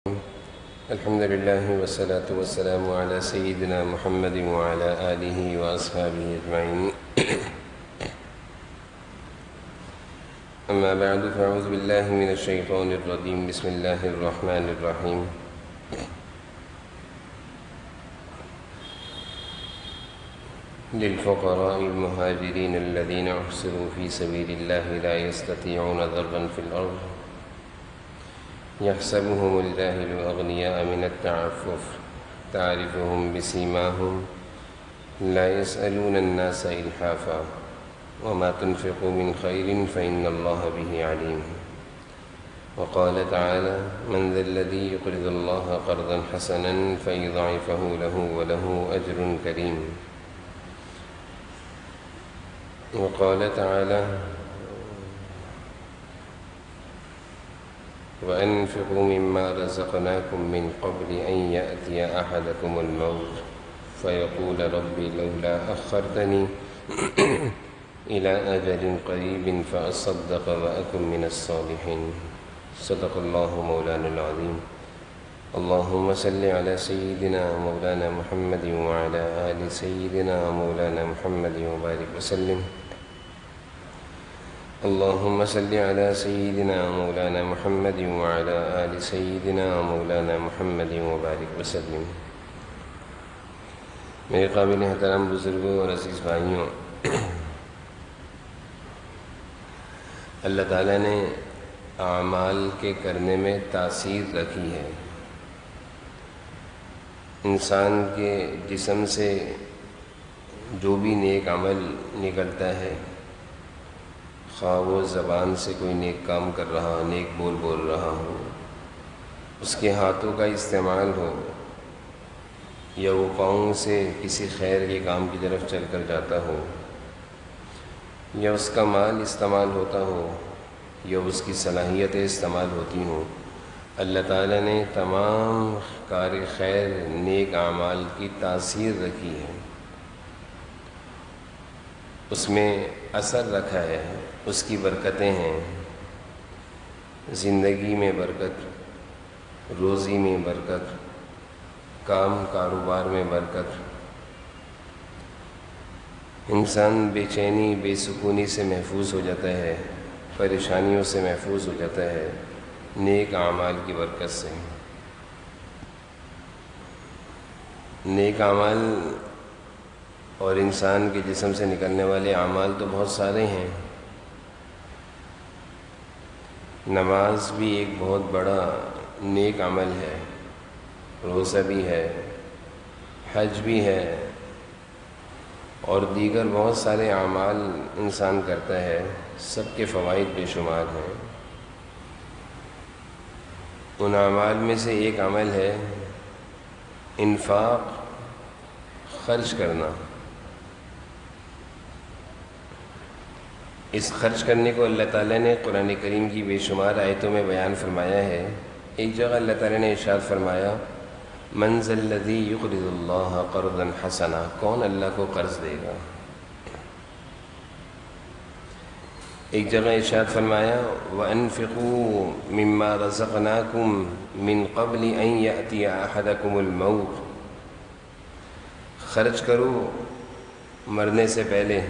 الحمد لله والصلاة والسلام على سيدنا محمد وعلى آله وأصحابه أجمعين. أما بعد فأعوذ بالله من الشيطان الرجيم. بسم الله الرحمن الرحيم. للفقراء المهاجرين الذين أحصروا في سبيل الله لا يستطيعون ضربا في الأرض يحسبهم الجاهل أغنياء من التعفف تعرفهم بسيماهم لا يسألون الناس إلحافا وما تنفقوا من خير فإن الله به عليم. وقال تعالى: من ذا الذي يقرض الله قرضا حسنا فيضاعفه له وله أجر كريم. وقال تعالى: وأنفقوا مما رزقناكم من قبل أن يأتي أحدكم الموت فيقول ربي لولا أخرتني إلى أجل قريب فأصدق وأكن من الصالحين. صدق الله مولانا العظيم. اللهم صل على سيدنا مولانا محمد وعلى آل سيدنا مولانا محمد وبارك وسلم. اللهم صل على سيدنا مولانا محمد وعلى آل سيدنا مولانا محمد وبارك وسلم. میرے قابل احترام بزرگوں اور عزیز بھائیوں، اللہ تعالیٰ نے اعمال کے کرنے میں تاثیر رکھی ہے. انسان کے جسم سے جو بھی نیک عمل نکلتا ہے، خواہ وہ زبان سے کوئی نیک کام کر رہا، نیک بول رہا ہو، اس کے ہاتھوں کا استعمال ہو، یا وہ پاؤں سے کسی خیر کے کام کی طرف چل کر جاتا ہو، یا اس کا مال استعمال ہوتا ہو، یا اس کی صلاحیتیں استعمال ہوتی ہوں، اللہ تعالیٰ نے تمام کار خیر نیک اعمال کی تاثیر رکھی ہے، اس میں اثر رکھا ہے، اس کی برکتیں ہیں. زندگی میں برکت، روزی میں برکت، کام کاروبار میں برکت. انسان بے چینی بے سکونی سے محفوظ ہو جاتا ہے، پریشانیوں سے محفوظ ہو جاتا ہے نیک اعمال کی برکت سے. نیک اعمال اور انسان کے جسم سے نکلنے والے اعمال تو بہت سارے ہیں. نماز بھی ایک بہت بڑا نیک عمل ہے، روزہ بھی ہے، حج بھی ہے، اور دیگر بہت سارے اعمال انسان کرتا ہے، سب کے فوائد بے شمار ہیں. ان اعمال میں سے ایک عمل ہے انفاق، خرچ کرنا. اس خرچ کرنے کو اللہ تعالیٰ نے قرآن کریم کی بے شمار آیتوں میں بیان فرمایا ہے. ایک جگہ اللہ تعالیٰ نے ارشاد فرمایا: من ذا الذی یقرض اللہ قرضا حسنا، کون اللہ کو قرض دے گا. ایک جگہ ارشاد فرمایا: وَأَنفِقُوا مِمَّا رَزَقْنَاكُمْ مِن قَبْلِ أَن يَأْتِيَ أَحَدَكُمُ الْمَوْتُ، خرچ کرو مرنے سے پہلے،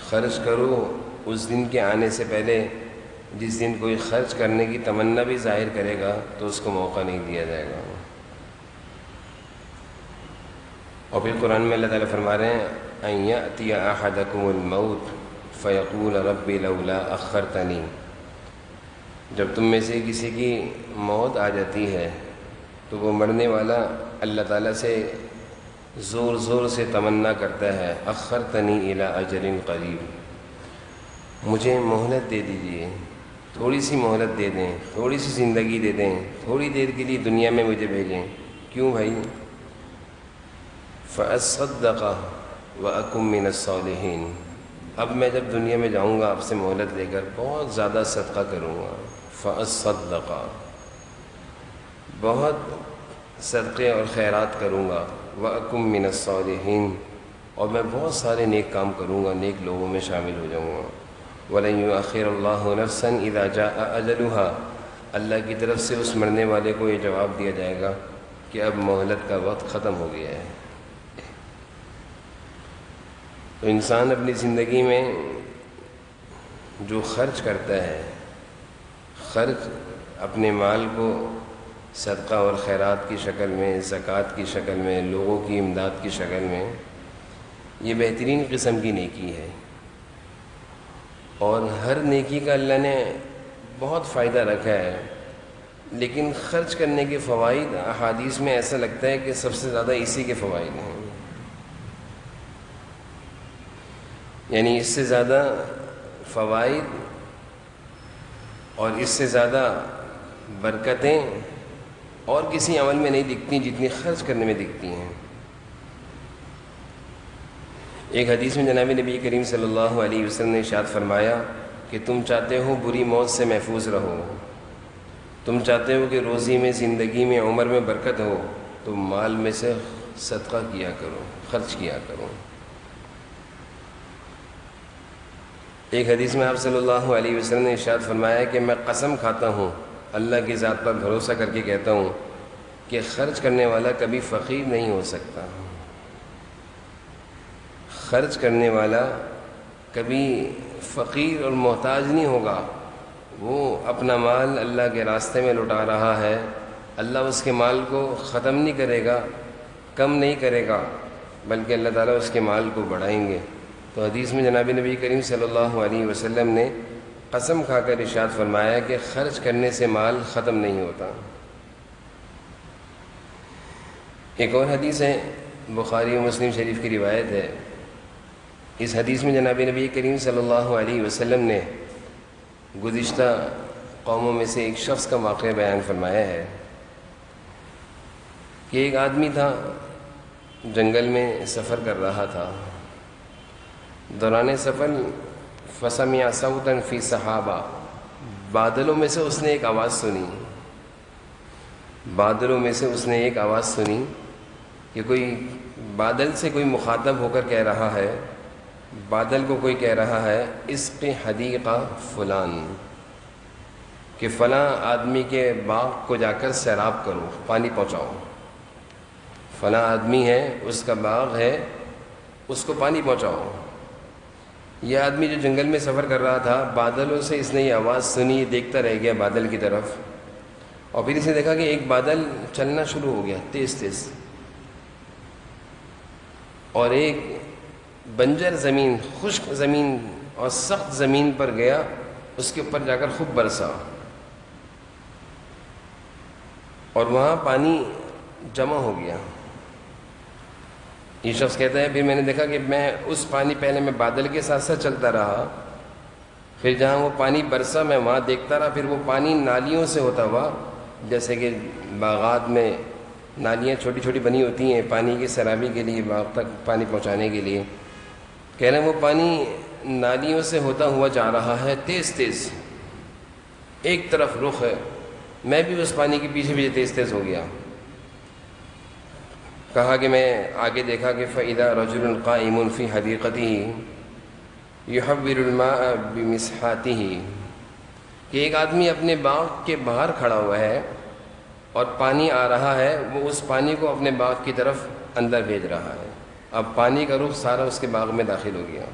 خرچ کرو اس دن کے آنے سے پہلے جس دن کوئی خرچ کرنے کی تمنا بھی ظاہر کرے گا تو اس کو موقع نہیں دیا جائے گا. اور پھر قرآن میں اللہ تعالیٰ فرما رہے ہیں: أَن يَأْتِيَ أَحَدَكُمُ الْمَوْتُ فَيَقُولَ رَبِّ لَوْلَا أَخَّرْتَنِي. جب تم میں سے کسی کی موت آ جاتی ہے تو وہ مرنے والا اللہ تعالیٰ سے زور زور سے تمنا کرتا ہے: اخرتنی الی اجل قریب، مجھے مہلت دے دیجئے، تھوڑی سی مہلت دے دیں، تھوڑی سی زندگی دے دیں، تھوڑی دیر کے لیے دنیا میں مجھے بھیجیں. کیوں بھائی؟ فاصدق واکن من الصالحین، اب میں جب دنیا میں جاؤں گا آپ سے مہلت لے کر بہت زیادہ صدقہ کروں گا. فاصدق، بہت صدقے اور خیرات کروں گا. وَأَكُن مِّنَ الصَّالِحِينَ، اور میں بہت سارے نیک کام کروں گا، نیک لوگوں میں شامل ہو جاؤں گا. وَلَن يُؤَخِّرَ اللَّهُ نَفْسًا إِذَا جَاءَ أَجَلُهَا، اللہ کی طرف سے اس مرنے والے کو یہ جواب دیا جائے گا کہ اب مہلت کا وقت ختم ہو گیا ہے۔ تو انسان اپنی زندگی میں جو خرچ کرتا ہے، خرچ اپنے مال کو صدقہ اور خیرات کی شکل میں، زکوٰۃ کی شکل میں، لوگوں کی امداد کی شکل میں، یہ بہترین قسم کی نیکی ہے۔ اور ہر نیکی کا اللہ نے بہت فائدہ رکھا ہے، لیکن خرچ کرنے کے فوائد احادیث میں ایسا لگتا ہے کہ سب سے زیادہ اسی کے فوائد ہیں، یعنی اس سے زیادہ فوائد اور اس سے زیادہ برکتیں اور کسی عمل میں نہیں دکھتی جتنی خرچ کرنے میں دکھتی ہیں۔ ایک حدیث میں جناب نبی کریم صلی اللہ علیہ وسلم نے ارشاد فرمایا کہ تم چاہتے ہو بری موت سے محفوظ رہو، تم چاہتے ہو کہ روزی میں، زندگی میں، عمر میں برکت ہو، تو مال میں سے صدقہ کیا کرو، خرچ کیا کرو۔ ایک حدیث میں آپ صلی اللہ علیہ وسلم نے ارشاد فرمایا کہ میں قسم کھاتا ہوں، اللہ کی ذات پر بھروسہ کر کے کہتا ہوں کہ خرچ کرنے والا کبھی فقیر نہیں ہو سکتا، خرچ کرنے والا کبھی فقیر اور محتاج نہیں ہوگا۔ وہ اپنا مال اللہ کے راستے میں لٹا رہا ہے، اللہ اس کے مال کو ختم نہیں کرے گا، کم نہیں کرے گا، بلکہ اللہ تعالیٰ اس کے مال کو بڑھائیں گے۔ تو حدیث میں جناب نبی کریم صلی اللہ علیہ وسلم نے قسم کھا کر ارشاد فرمایا کہ خرچ کرنے سے مال ختم نہیں ہوتا۔ ایک اور حدیث ہے، بخاری و مسلم شریف کی روایت ہے۔ اس حدیث میں جناب نبی کریم صلی اللہ علیہ وسلم نے گزشتہ قوموں میں سے ایک شخص کا واقعہ بیان فرمایا ہے کہ ایک آدمی تھا، جنگل میں سفر کر رہا تھا۔ دوران سفر فسمع صوتا فی صحابہ، بادلوں میں سے اس نے ایک آواز سنی، بادلوں میں سے اس نے ایک آواز سنی کہ کوئی بادل سے کوئی مخاطب ہو کر کہہ رہا ہے، بادل کو کوئی کہہ رہا ہے اسق حدیقہ فلان، کہ فلاں آدمی کے باغ کو جا کر سیراب کرو، پانی پہنچاؤ۔ فلاں آدمی ہے، اس کا باغ ہے، اس کو پانی پہنچاؤ۔ یہ آدمی جو جنگل میں سفر کر رہا تھا، بادلوں سے اس نے یہ آواز سنی، دیکھتا رہ گیا بادل کی طرف، اور پھر اس نے دیکھا کہ ایک بادل چلنا شروع ہو گیا تیز تیز، اور ایک بنجر زمین، خشک زمین اور سخت زمین پر گیا، اس کے اوپر جا کر خوب برسا، اور وہاں پانی جمع ہو گیا۔ یہ شخص کہتا ہے پھر میں نے دیکھا کہ میں اس پانی، پہلے میں بادل کے ساتھ ساتھ چلتا رہا، پھر جہاں وہ پانی برسا میں وہاں دیکھتا رہا، پھر وہ پانی نالیوں سے ہوتا ہوا، جیسے کہ باغات میں نالیاں چھوٹی چھوٹی بنی ہوتی ہیں پانی کی سیرابی کے لیے، باغ تک پانی پہنچانے کے لیے، کہہ رہے ہیں وہ پانی نالیوں سے ہوتا ہوا جا رہا ہے تیز تیز، ایک طرف رخ ہے، میں بھی اس پانی کے پیچھے پیچھے تیز تیز ہو گیا۔ کہا کہ میں آگے دیکھا کہ فَإِذَا رَجُلٌ قَائِمٌ فِي حَدِيقَتِهِ يُحَوِّرُ الْمَاءَ بِمِسْحَاتِهِ، کہ ایک آدمی اپنے باغ کے باہر کھڑا ہوا ہے اور پانی آ رہا ہے، وہ اس پانی کو اپنے باغ کی طرف اندر بھیج رہا ہے۔ اب پانی کا رخ سارا اس کے باغ میں داخل ہو گیا،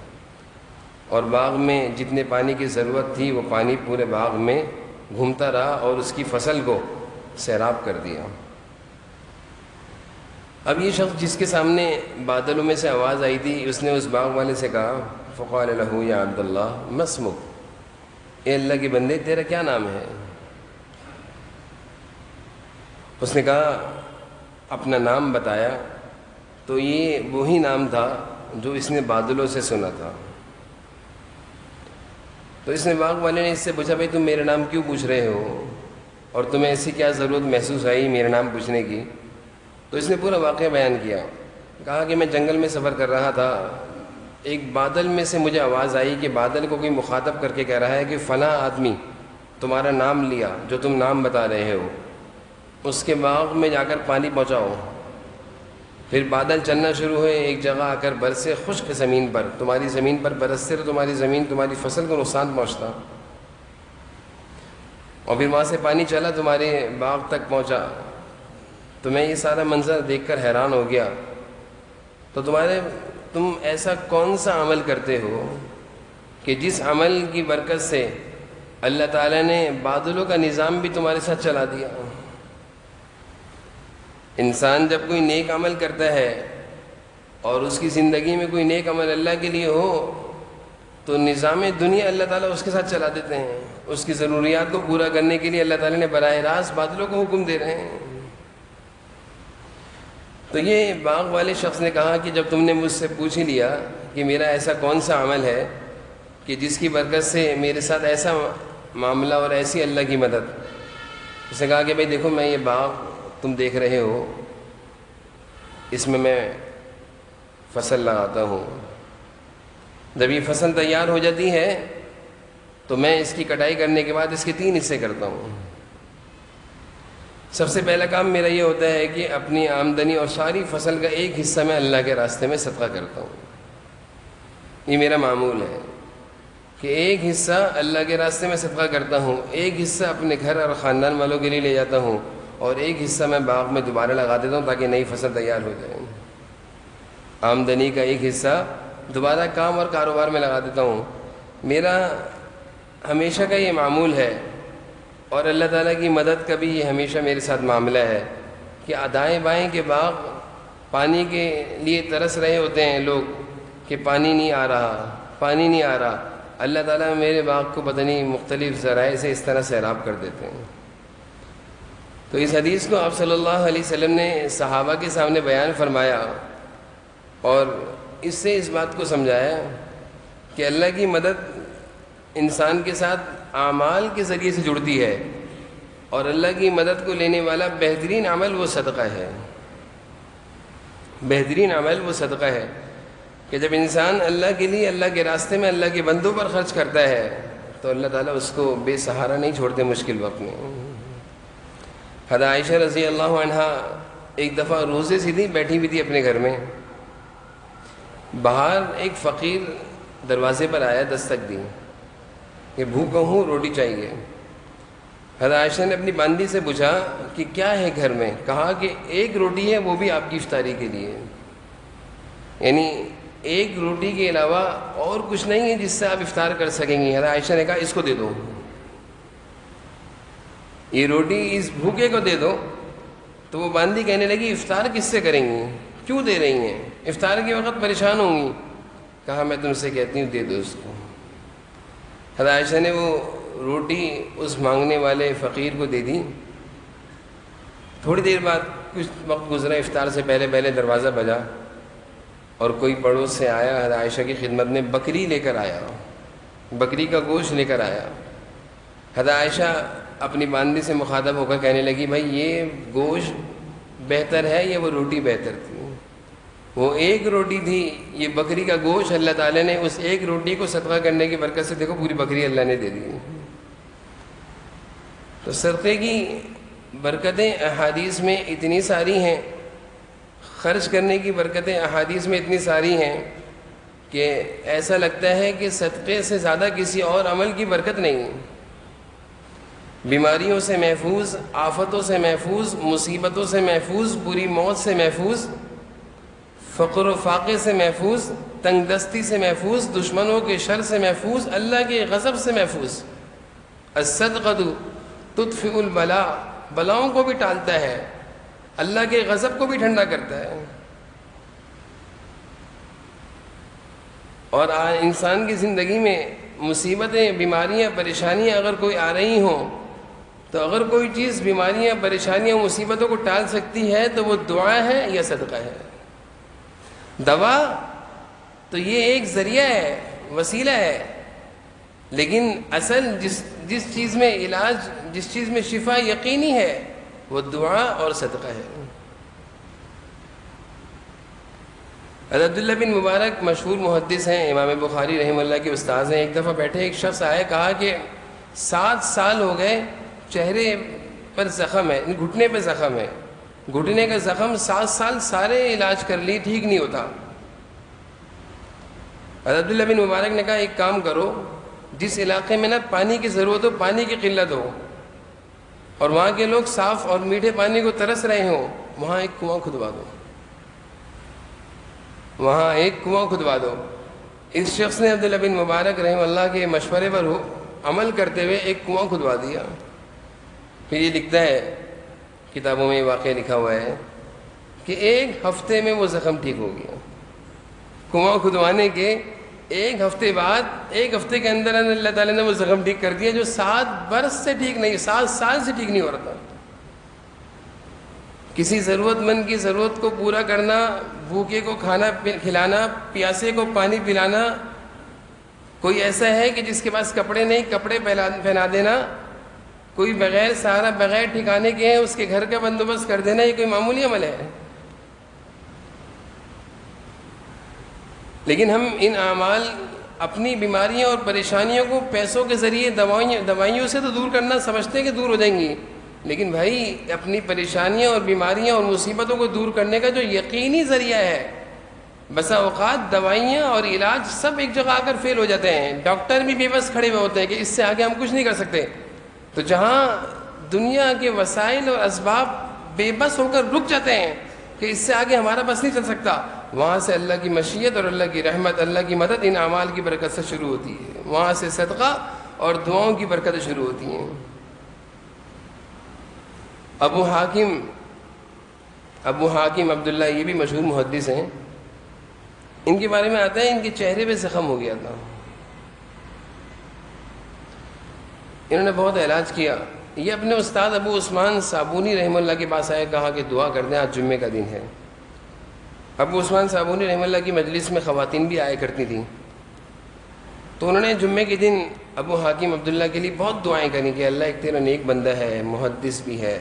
اور باغ میں جتنے پانی کی ضرورت تھی وہ پانی پورے باغ میں گھومتا رہا اور اس کی فصل کو سیراب کر دیا۔ اب یہ شخص جس کے سامنے بادلوں میں سے آواز آئی تھی، اس نے اس باغ والے سے کہا فقال له یا عبد اللہ ما اسمک، اے اللہ کے بندے تیرا کیا نام ہے؟ اس نے کہا، اپنا نام بتایا، تو یہ وہی نام تھا جو اس نے بادلوں سے سنا تھا۔ تو اس نے باغ والے نے اس سے پوچھا بھائی تم میرا نام کیوں پوچھ رہے ہو، اور تمہیں ایسی کیا ضرورت محسوس آئی میرا نام پوچھنے کی؟ تو اس نے پورا واقعہ بیان کیا، کہا کہ میں جنگل میں سفر کر رہا تھا، ایک بادل میں سے مجھے آواز آئی کہ بادل کو کوئی مخاطب کر کے کہہ رہا ہے کہ فلاں آدمی تمہارا نام لیا جو تم نام بتا رہے ہو، اس کے باغ میں جا کر پانی پہنچاؤ۔ پھر بادل چلنا شروع ہوئے، ایک جگہ آ کر برسے خشک زمین پر، تمہاری زمین پر برستے تو تمہاری زمین، تمہاری فصل کو نقصان پہنچتا۔ اور پھر وہاں سے پانی چلا تمہارے باغ تک پہنچا، تو میں یہ سارا منظر دیکھ کر حیران ہو گیا، تو تم ایسا کون سا عمل کرتے ہو کہ جس عمل کی برکت سے اللہ تعالیٰ نے بادلوں کا نظام بھی تمہارے ساتھ چلا دیا؟ انسان جب کوئی نیک عمل کرتا ہے اور اس کی زندگی میں کوئی نیک عمل اللہ کے لیے ہو تو نظام دنیا اللہ تعالیٰ اس کے ساتھ چلا دیتے ہیں، اس کی ضروریات کو پورا کرنے کے لیے اللہ تعالیٰ نے براہ راست بادلوں کو حکم دے رہے ہیں۔ تو یہ باغ والے شخص نے کہا کہ جب تم نے مجھ سے پوچھ ہی لیا کہ میرا ایسا کون سا عمل ہے کہ جس کی برکت سے میرے ساتھ ایسا معاملہ اور ایسی اللہ کی مدد، اس نے کہا کہ بھئی دیکھو، میں یہ باغ تم دیکھ رہے ہو، اس میں فصل لگاتا ہوں، جب یہ فصل تیار ہو جاتی ہے تو میں اس کی کٹائی کرنے کے بعد اس کے 3 حصے کرتا ہوں۔ سب سے پہلا کام میرا یہ ہوتا ہے کہ اپنی آمدنی اور ساری فصل کا ایک حصہ میں اللہ کے راستے میں صدقہ کرتا ہوں، یہ میرا معمول ہے کہ ایک حصہ اللہ کے راستے میں صدقہ کرتا ہوں، ایک حصہ اپنے گھر اور خاندان والوں کے لیے لے جاتا ہوں، اور ایک حصہ میں باغ میں دوبارہ لگا دیتا ہوں تاکہ نئی فصل تیار ہو جائے۔ آمدنی کا ایک حصہ دوبارہ کام اور کاروبار میں لگا دیتا ہوں۔ میرا ہمیشہ کا یہ معمول ہے، اور اللہ تعالیٰ کی مدد کا بھی یہ ہمیشہ میرے ساتھ معاملہ ہے کہ دائیں بائیں کے باغ پانی کے لیے ترس رہے ہوتے ہیں لوگ کہ پانی نہیں آ رہا، اللہ تعالیٰ میرے باغ کو پتہ نہیں مختلف ذرائع سے اس طرح سیراب کر دیتے ہیں۔ تو اس حدیث کو آپ صلی اللہ علیہ وسلم نے صحابہ کے سامنے بیان فرمایا اور اس سے اس بات کو سمجھایا کہ اللہ کی مدد انسان کے ساتھ اعمال کے ذریعے سے جڑتی ہے، اور اللہ کی مدد کو لینے والا بہترین عمل وہ صدقہ ہے، بہترین عمل وہ صدقہ ہے کہ جب انسان اللہ کے لیے، اللہ کے راستے میں، اللہ کے بندوں پر خرچ کرتا ہے تو اللہ تعالیٰ اس کو بے سہارا نہیں چھوڑتے مشکل وقت میں۔ حضرت عائشہ رضی اللہ عنہا ایک دفعہ روزے سیدھی بیٹھی ہوئی تھی اپنے گھر میں، باہر ایک فقیر دروازے پر آیا، دستک دی کہ بھوکا ہوں، روٹی چاہیے۔ حضرت عائشہ نے اپنی باندی سے پوچھا کہ کیا ہے گھر میں؟ کہا کہ ایک روٹی ہے، وہ بھی آپ کی افطاری کے لیے، یعنی ایک روٹی کے علاوہ اور کچھ نہیں ہے جس سے آپ افطار کر سکیں گی۔ حضرت عائشہ نے کہا اس کو دے دو، یہ روٹی اس بھوکے کو دے دو۔ تو وہ باندی کہنے لگی افطار کس سے کریں گی، کیوں دے رہی ہیں، افطار کے وقت پریشان ہوں گی۔ کہا میں تم سے کہتی ہوں دے دو اس کو۔ حضرت عائشہ نے وہ روٹی اس مانگنے والے فقیر کو دے دی۔ تھوڑی دیر بعد کچھ وقت گزرا، افطار سے پہلے دروازہ بجا اور کوئی پڑوس سے آیا، حضرت عائشہ کی خدمت میں بکری لے کر آیا، بکری کا گوشت لے کر آیا۔ حضرت عائشہ اپنی باندی سے مخاطب ہو کر کہنے لگی بھائی یہ گوشت بہتر ہے یا وہ روٹی بہتر تھی؟ وہ ایک روٹی تھی، یہ بکری کا گوشت اللہ تعالیٰ نے اس ایک روٹی کو صدقہ کرنے کی برکت سے دیکھو پوری بکری اللہ نے دے دی۔ تو صدقے کی برکتیں احادیث میں اتنی ساری ہیں، خرچ کرنے کی برکتیں احادیث میں اتنی ساری ہیں کہ ایسا لگتا ہے کہ صدقے سے زیادہ کسی اور عمل کی برکت نہیں۔ بیماریوں سے محفوظ، آفتوں سے محفوظ، مصیبتوں سے محفوظ، بری موت سے محفوظ، فقر و فاقے سے محفوظ، تنگ دستی سے محفوظ، دشمنوں کے شر سے محفوظ، اللہ کے غضب سے محفوظ۔ الصدقۃ تطفئ البلاء، بلاؤں کو بھی ٹالتا ہے، اللہ کے غضب کو بھی ٹھنڈا کرتا ہے۔ اور انسان کی زندگی میں مصیبتیں، بیماریاں، پریشانیاں اگر کوئی آ رہی ہوں تو اگر کوئی چیز بیماریاں، پریشانیاں، مصیبتوں کو ٹال سکتی ہے تو وہ دعا ہے یا صدقہ ہے۔ دوا تو یہ ایک ذریعہ ہے، وسیلہ ہے، لیکن اصل جس چیز میں علاج، جس چیز میں شفا یقینی ہے وہ دعا اور صدقہ ہے۔ حضرت عبداللہ بن مبارک مشہور محدث ہیں، امام بخاری رحمہ اللہ کے استاذ ہیں۔ ایک دفعہ بیٹھے، ایک شخص آئے، کہا کہ 7 سال ہو گئے، چہرے پر زخم ہے، گھٹنے پہ زخم ہے، گھٹنے کا زخم 7 سال سارے علاج کر لی، ٹھیک نہیں ہوتا۔ حضرت عبداللہ بن مبارک نے کہا ایک کام کرو، جس علاقے میں نا پانی کی ضرورت ہو، پانی کی قلت ہو، اور وہاں کے لوگ صاف اور میٹھے پانی کو ترس رہے ہوں، وہاں ایک کنواں کھدوا دو، وہاں ایک کنواں کھدوا دو۔ اس شخص نے عبداللہ بن مبارک رحمہ اللہ کے مشورے پر عمل کرتے ہوئے ایک کنواں کھدوا دیا۔ پھر یہ لکھتا ہے، کتابوں میں یہ واقعہ لکھا ہوا ہے کہ ایک ہفتے میں وہ زخم ٹھیک ہو گیا۔ کنواں کھدوانے کے ایک ہفتے بعد، ایک ہفتے کے اندر اللہ تعالیٰ نے وہ زخم ٹھیک کر دیا جو 7 برس سے ٹھیک نہیں، 7 سال سے ٹھیک نہیں ہو رہا تھا۔ کسی ضرورت مند کی ضرورت کو پورا کرنا، بھوکے کو کھانا کھلانا، پیاسے کو پانی پلانا، کوئی ایسا ہے کہ جس کے پاس کپڑے نہیں کپڑے پہنا دینا، کوئی بغیر سہارا بغیر ٹھکانے کے ہیں اس کے گھر کا بندوبست کر دینا، یہ کوئی معمولی عمل ہے؟ لیکن ہم ان اعمال، اپنی بیماریوں اور پریشانیوں کو پیسوں کے ذریعے دوائیوں سے تو دور کرنا سمجھتے ہیں کہ دور ہو جائیں گی، لیکن بھائی اپنی پریشانیوں اور بیماریاں اور مصیبتوں کو دور کرنے کا جو یقینی ذریعہ ہے، بسا اوقات دوائیاں اور علاج سب ایک جگہ آ کر فیل ہو جاتے ہیں، ڈاکٹر بھی بے بس کھڑے ہوئے ہوتے ہیں کہ اس سے آگے ہم کچھ نہیں کر سکتے۔ تو جہاں دنیا کے وسائل اور اسباب بے بس ہو کر رک جاتے ہیں کہ اس سے آگے ہمارا بس نہیں چل سکتا، وہاں سے اللہ کی مشیت اور اللہ کی رحمت، اللہ کی مدد ان اعمال کی برکت سے شروع ہوتی ہے، وہاں سے صدقہ اور دعاؤں کی برکتیں شروع ہوتی ہیں۔ ابو حاکم عبداللہ، یہ بھی مشہور محدث ہیں، ان کے بارے میں آتا ہے ان کے چہرے پہ زخم ہو گیا تھا، انہوں نے بہت علاج کیا، یہ اپنے استاد ابو عثمان صابونی رحمہ اللہ کے پاس آئے، کہا کہ دعا کر دیں، آج جمعے کا دن ہے۔ ابو عثمان صابونی رحمہ اللہ کی مجلس میں خواتین بھی آیا کرتی تھیں، تو انہوں نے جمعے کے دن ابو حاکم عبداللہ کے لیے بہت دعائیں کریں کہ اللہ ایک تیرا نیک بندہ ہے، محدث بھی ہے،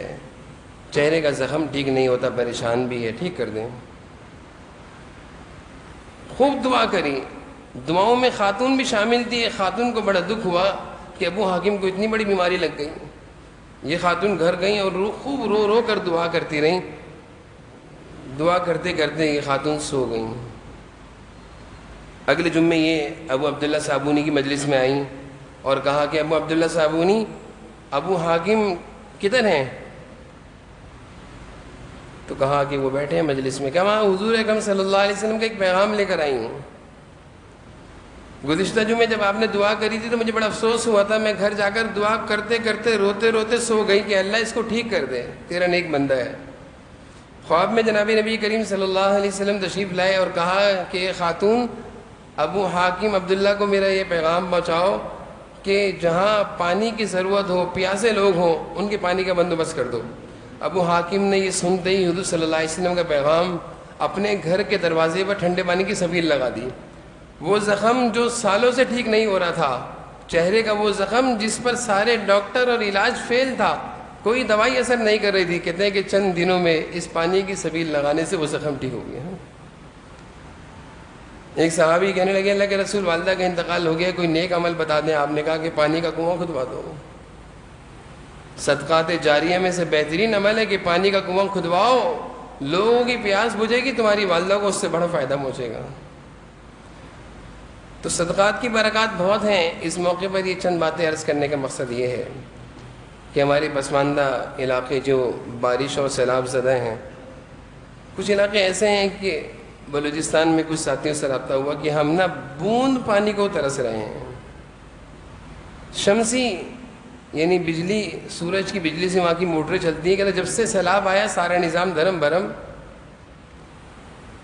چہرے کا زخم ٹھیک نہیں ہوتا، پریشان بھی ہے، ٹھیک کر دیں۔ خوب دعا کری، دعاؤں میں خاتون بھی شامل تھی۔ ایک خاتون کو بڑا دکھ ہوا کہ ابو حاکم کو اتنی بڑی بیماری لگ گئی۔ یہ خاتون گھر گئیں اور خوب رو رو کر دعا کرتی رہیں، دعا کرتے کرتے یہ خاتون سو گئیں۔ اگلے جمعے یہ ابو عبداللہ صابونی کی مجلس میں آئیں اور کہا کہ ابو عبداللہ صابونی، ابو حاکم کدھر ہیں؟ تو کہا کہ وہ بیٹھے ہیں مجلس میں۔ کہا حضور اکرم صلی اللہ علیہ وسلم کا ایک پیغام لے کر آئی ہوں، گزشتہ جمعے جب آپ نے دعا کری تھی تو مجھے بڑا افسوس ہوا تھا، میں گھر جا کر دعا کرتے کرتے روتے روتے سو گئی کہ اللہ اس کو ٹھیک کر دے، تیرا نیک بندہ ہے۔ خواب میں جناب نبی کریم صلی اللہ علیہ وسلم تشریف لائے اور کہا کہ خاتون ابو حاکم عبداللہ کو میرا یہ پیغام پہنچاؤ کہ جہاں پانی کی ضرورت ہو، پیاسے لوگ ہوں، ان کے پانی کا بندوبست کر دو۔ ابو حاکم نے یہ سنتے ہی حضور صلی اللہ علیہ وسلم کا پیغام اپنے گھر کے دروازے پر ٹھنڈے پانی کی سبیل لگا دی۔ وہ زخم جو سالوں سے ٹھیک نہیں ہو رہا تھا، چہرے کا وہ زخم جس پر سارے ڈاکٹر اور علاج فیل تھا، کوئی دوائی اثر نہیں کر رہی تھی، کہتے ہیں کہ چند دنوں میں اس پانی کی سبیل لگانے سے وہ زخم ٹھیک ہو گیا۔ ایک صحابی کہنے لگے اللہ کے رسول والدہ کا انتقال ہو گیا، کوئی نیک عمل بتا دیں۔ آپ نے کہا کہ پانی کا کنواں کھدوا دو۔ صدقات جاریہ میں سے بہترین عمل ہے کہ پانی کا کنواں کھدواؤ، لوگوں کی پیاس بجھے گی، تمہاری والدہ کو اس سے بڑا فائدہ پہنچے گا۔ تو صدقات کی برکات بہت ہیں۔ اس موقع پر یہ چند باتیں عرض کرنے کا مقصد یہ ہے کہ ہمارے پسماندہ علاقے جو بارش اور سیلاب زدہ ہیں، کچھ علاقے ایسے ہیں کہ بلوچستان میں کچھ ساتھیوں سے رابطہ ہوا کہ ہم بوند پانی کو ترس رہے ہیں۔ شمسی یعنی بجلی، سورج کی بجلی سے وہاں کی موٹریں چلتی ہیں، کہ جب سے سیلاب آیا سارا نظام دھرم برم،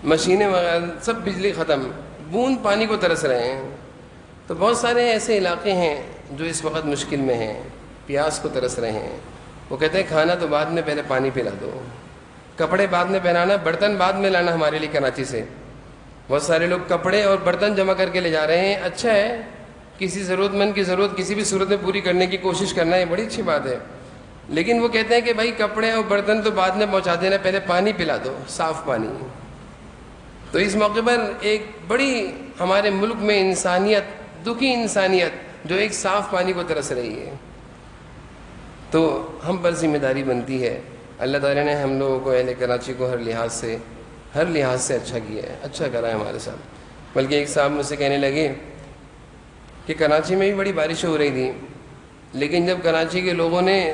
مشینیں وغیرہ سب بجلی ختم، بوند پانی کو ترس رہے ہیں۔ تو بہت سارے ایسے علاقے ہیں جو اس وقت مشکل میں ہیں، پیاس کو ترس رہے ہیں۔ وہ کہتے ہیں کھانا تو بعد میں، پہلے پانی پلا دو، کپڑے بعد میں پہنانا، برتن بعد میں لانا۔ ہمارے لیے کراچی سے بہت سارے لوگ کپڑے اور برتن جمع کر کے لے جا رہے ہیں۔ اچھا ہے، کسی ضرورت مند کی ضرورت کسی بھی صورت میں پوری کرنے کی کوشش کرنا ہے، بڑی اچھی بات ہے، لیکن وہ کہتے ہیں کہ بھائی کپڑے اور برتن تو بعد میں پہنچا دینا، پہلے پانی پلا دو، صاف پانی۔ تو اس موقع پر ایک بڑی ہمارے ملک میں انسانیت، دکھی انسانیت جو ایک صاف پانی کو ترس رہی ہے، تو ہم پر ذمہ داری بنتی ہے۔ اللہ تعالیٰ نے ہم لوگوں کو، اہل کراچی کو ہر لحاظ سے اچھا کیا ہے، اچھا کرا ہے ہمارے ساتھ۔ بلکہ ایک صاحب مجھ سے کہنے لگے کہ کراچی میں بھی بڑی بارش ہو رہی تھی، لیکن جب کراچی کے لوگوں نے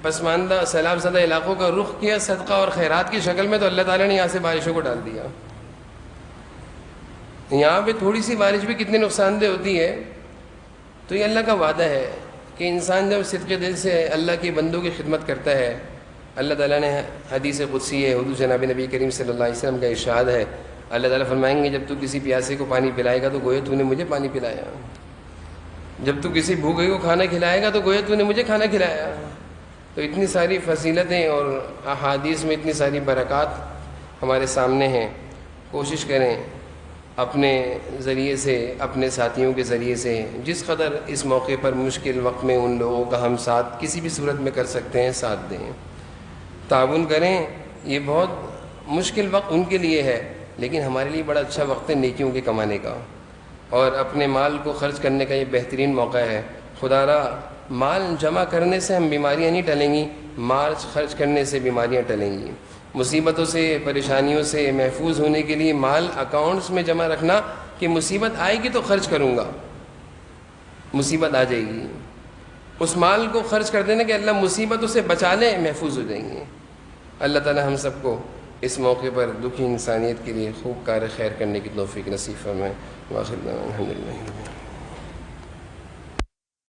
پسماندہ سیلاب زدہ علاقوں کا رخ کیا صدقہ اور خیرات کی شکل میں، تو اللہ تعالیٰ نے یہاں سے بارشوں کو ڈال دیا۔ یہاں پہ تھوڑی سی بارش بھی کتنے نقصان دہ ہوتی ہے۔ تو یہ اللہ کا وعدہ ہے کہ انسان جب صدقے دل سے اللہ کے بندوں کی خدمت کرتا ہے، اللہ تعالیٰ نے حدیث قدسی ہے، حضور جناب نبی کریم صلی اللہ علیہ وسلم کا ارشاد ہے، اللہ تعالیٰ فرمائیں گے جب تو کسی پیاسے کو پانی پلائے گا تو گویا تو نے مجھے پانی پلایا، جب تو کسی بھوکے کو کھانا کھلائے گا تو گویا تو نے مجھے کھانا کھلایا۔ تو اتنی ساری فضیلتیں اور احادیث میں اتنی ساری برکات ہمارے سامنے ہیں۔ کوشش کریں اپنے ذریعے سے، اپنے ساتھیوں کے ذریعے سے جس قدر اس موقع پر مشکل وقت میں ان لوگوں کا ہم ساتھ کسی بھی صورت میں کر سکتے ہیں ساتھ دیں، تعاون کریں۔ یہ بہت مشکل وقت ان کے لیے ہے، لیکن ہمارے لیے بڑا اچھا وقت ہے نیکیوں کے کمانے کا، اور اپنے مال کو خرچ کرنے کا یہ بہترین موقع ہے۔ خدا را مال جمع کرنے سے ہم بیماریاں نہیں ٹلیں گی، مال خرچ کرنے سے بیماریاں ٹلیں گی۔ مصیبتوں سے، پریشانیوں سے محفوظ ہونے کے لیے مال اکاؤنٹس میں جمع رکھنا کہ مصیبت آئے گی تو خرچ کروں گا، مصیبت آ جائے گی، اس مال کو خرچ کر دینا کہ اللہ مصیبتوں سے بچا لے، محفوظ ہو جائیں گے۔ اللہ تعالی ہم سب کو اس موقع پر دکھی انسانیت کے لیے خوب کار خیر کرنے کی توفیق نصیب فرمائے۔ وآخر دعوانا الحمدللہ۔